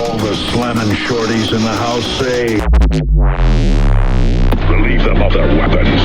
All the slamming shorties in the house say, relieve them of their weapons.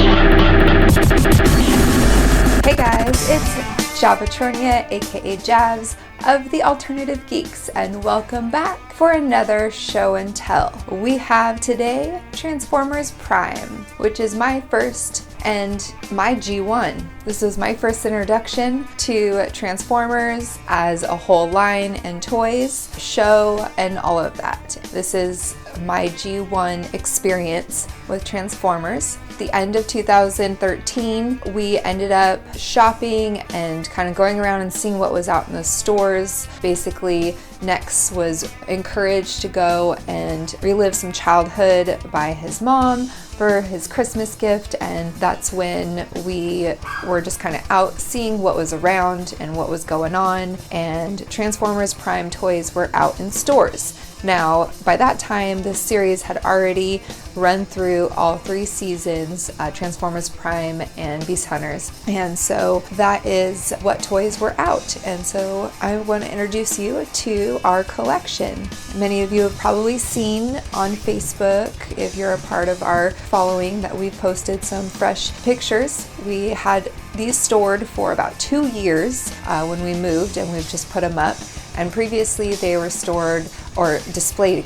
Hey guys, it's Javatronia, aka Javs, of the Alternative Geeks, and welcome back for another show and tell. We have today Transformers Prime, which is my first and my G1. This is my first introduction to Transformers as a whole line and toys, show, and all of that. This is my G1 experience with Transformers. The end of 2013, we ended up shopping and kind of going around and seeing what was out in the stores. Basically, Nex was encouraged to go and relive some childhood by his mom for his Christmas gift, and that's when we were just kind of out seeing what was around and what was going on, and Transformers Prime toys were out in stores. Now, by that time, this series had already run through all 3 seasons, Transformers Prime and Beast Hunters, and so that is what toys were out. And so I want to introduce you to our collection. Many of you have probably seen on Facebook, if you're a part of our following, that we've posted some fresh pictures. We had these stored for about 2 years when we moved, and we've just put them up. And previously they were stored or displayed,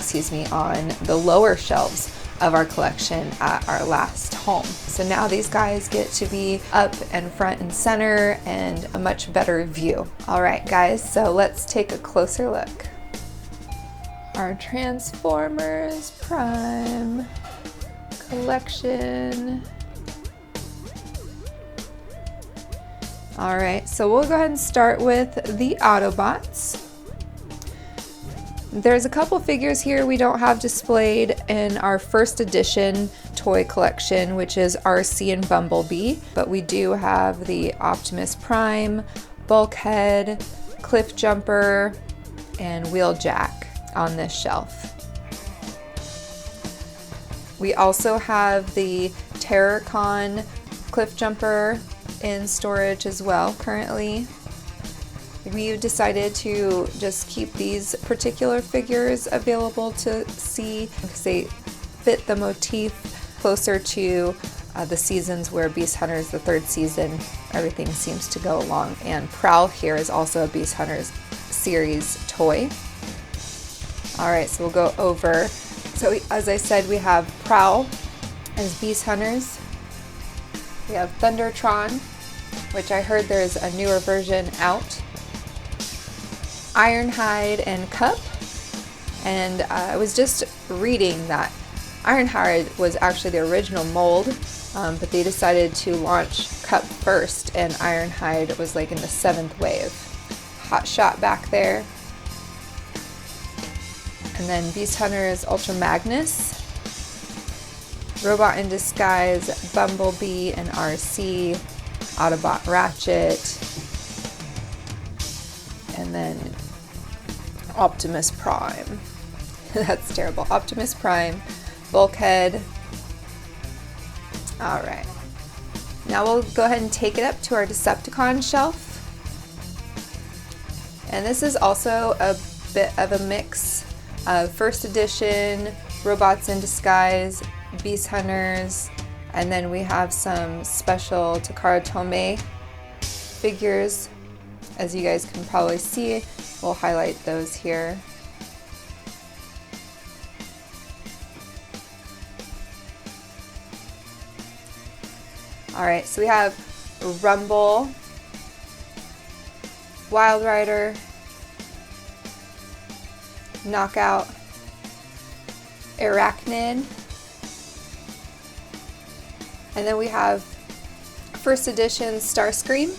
on the lower shelves of our collection at our last home. So now these guys get to be up and front and center and a much better view. All right, guys, so let's take a closer look. Our Transformers Prime collection. All right, so we'll go ahead and start with the Autobots. There's a couple figures here we don't have displayed in our first edition toy collection, which is RC and Bumblebee, but we do have the Optimus Prime, Bulkhead, Cliff Jumper, and Wheeljack on this shelf. We also have the Predacon Cliff Jumper in storage as well currently. We decided to just keep these particular figures available to see because they fit the motif closer to the seasons where Beast Hunters, the 3rd season, everything seems to go along. And Prowl here is also a Beast Hunters series toy. All right, so we'll go over. So as I said, we have Prowl as Beast Hunters. We have Thundertron, which I heard there's a newer version out. Ironhide and Cup, and I was just reading that Ironhide was actually the original mold, but they decided to launch Cup first, and Ironhide was like in the 7th wave. Hot Shot back there, and then Beast Hunters Ultra Magnus, Robot in Disguise Bumblebee and RC, Autobot Ratchet, and then Optimus Prime. That's terrible. Optimus Prime, Bulkhead. All right. Now we'll go ahead and take it up to our Decepticon shelf. And this is also a bit of a mix of first edition, Robots in Disguise, Beast Hunters, and then we have some special Takara Tomy figures. As you guys can probably see, we'll highlight those here. All right, so we have Rumble, Wild Rider, Knockout, Arachnid, and then we have first edition Starscream.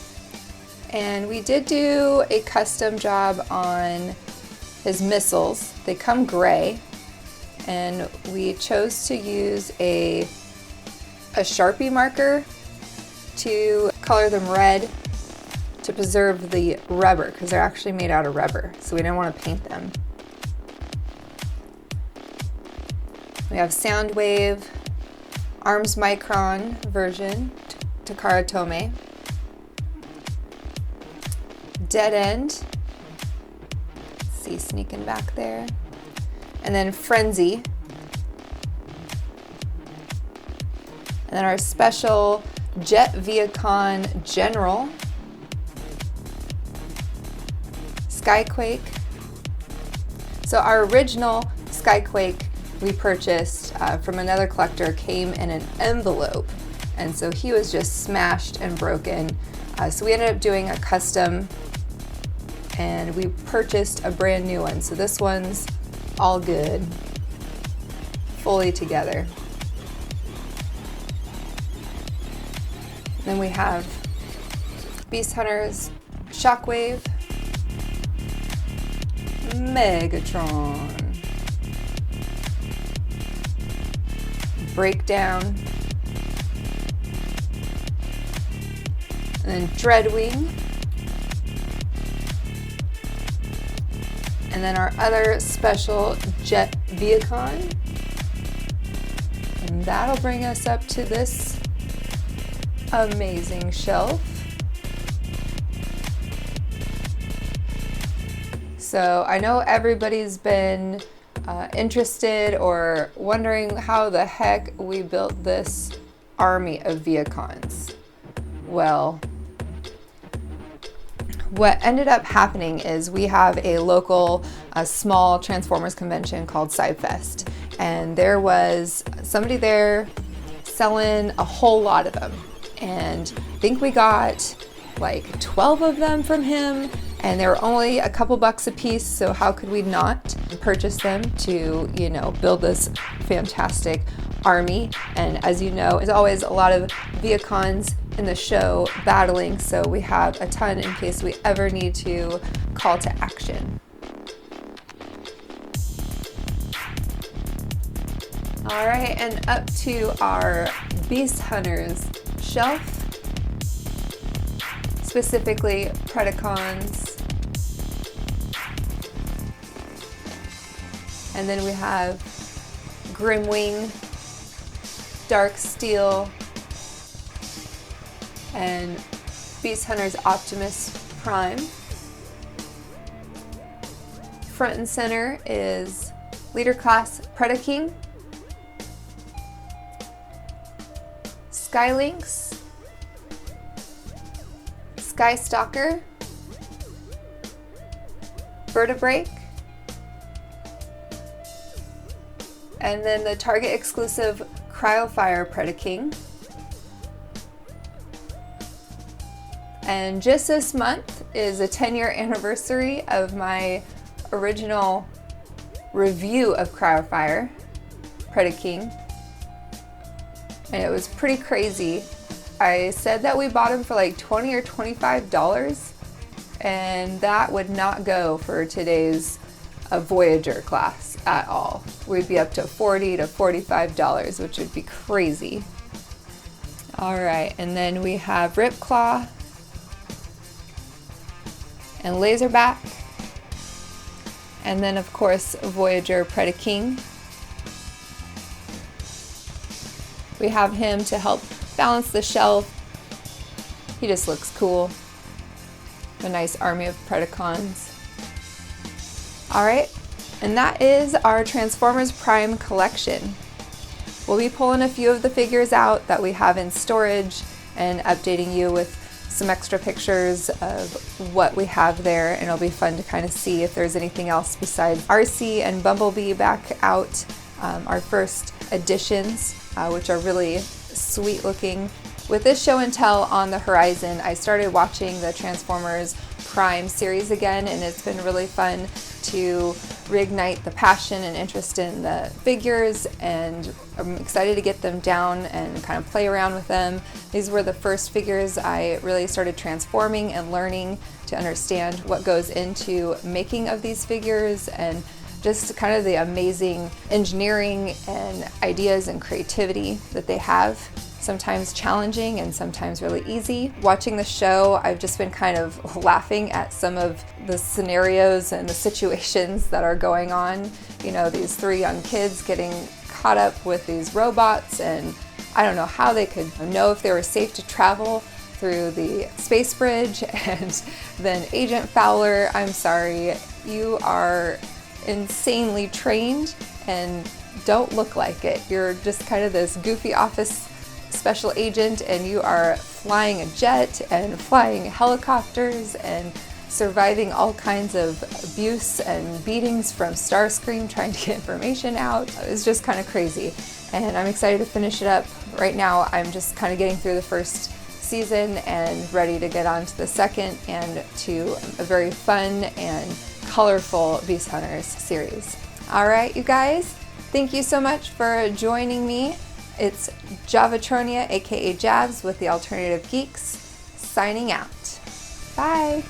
And we did do a custom job on his missiles. They come gray, and we chose to use a Sharpie marker to color them red to preserve the rubber, because they're actually made out of rubber, so we didn't want to paint them. We have Soundwave, Arms Micron version, Takara Tomy, Dead End, see sneaking back there, And then Frenzy. And then our special Jet Vehicon General. Skyquake. So our original Skyquake we purchased from another collector came in an envelope, and so he was just smashed and broken. So we ended up doing a custom, and we purchased a brand new one. So this one's all good, fully together. Then we have Beast Hunters Shockwave, Megatron, Breakdown, and then Dreadwing, and then our other special Jet Vehicon, and that'll bring us up to this amazing shelf. So I know everybody's been interested or wondering how the heck we built this army of Vehicons. Well, what ended up happening is we have a local small Transformers convention called SciFest, and there was somebody there selling a whole lot of them, and I think we got like 12 of them from him, and they were only a couple bucks a piece, so how could we not purchase them to, you know, build this fantastic army? And as you know, there's always a lot of Vehicons in the show battling, so we have a ton in case we ever need to call to action. All right, and up to our Beast Hunters shelf, specifically Predacons. And then we have Grimwing, Dark Steel, and Beast Hunters Optimus Prime. Front and center is Leader Class Predacon, Skylynx, Skystalker, Vertebrake, and then the Target exclusive Cryofire Predacon. And just this month is a 10-year anniversary of my original review of Cryofire Predacon, and it was pretty crazy. I said that we bought them for like $20 or $25, and that would not go for today's Voyager class at all. We'd be up to $40 to $45, which would be crazy. All right, and then we have Ripclaw and Laserback, and then of course Voyager Predacon. We have him to help balance the shelf. He just looks cool. A nice army of Predacons. All right, and that is our Transformers Prime collection. We'll be pulling a few of the figures out that we have in storage and updating you with some extra pictures of what we have there, and it'll be fun to kind of see if there's anything else besides RC and Bumblebee back out, our first editions, which are really sweet looking. With this show and tell on the horizon, I started watching the Transformers Prime series again, and it's been really fun to reignite the passion and interest in the figures, and I'm excited to get them down and kind of play around with them. These were the first figures I really started transforming and learning to understand what goes into making of these figures, and just kind of the amazing engineering and ideas and creativity that they have. Sometimes challenging and sometimes really easy. Watching the show, I've just been kind of laughing at some of the scenarios and the situations that are going on. You know, these three young kids getting caught up with these robots, and I don't know how they could know if they were safe to travel through the space bridge. And then Agent Fowler, I'm sorry, you are insanely trained and don't look like it. You're just kind of this goofy office special agent, and you are flying a jet and flying helicopters and surviving all kinds of abuse and beatings from Starscream trying to get information out. It was just kind of crazy, and I'm excited to finish it up. Right now I'm just kind of getting through the first season and ready to get on to the second and to a very fun and colorful Beast Hunters series. Alright, you guys, thank you so much for joining me. It's Javatronia, aka Javs, with the Alternative Geeks, signing out. Bye!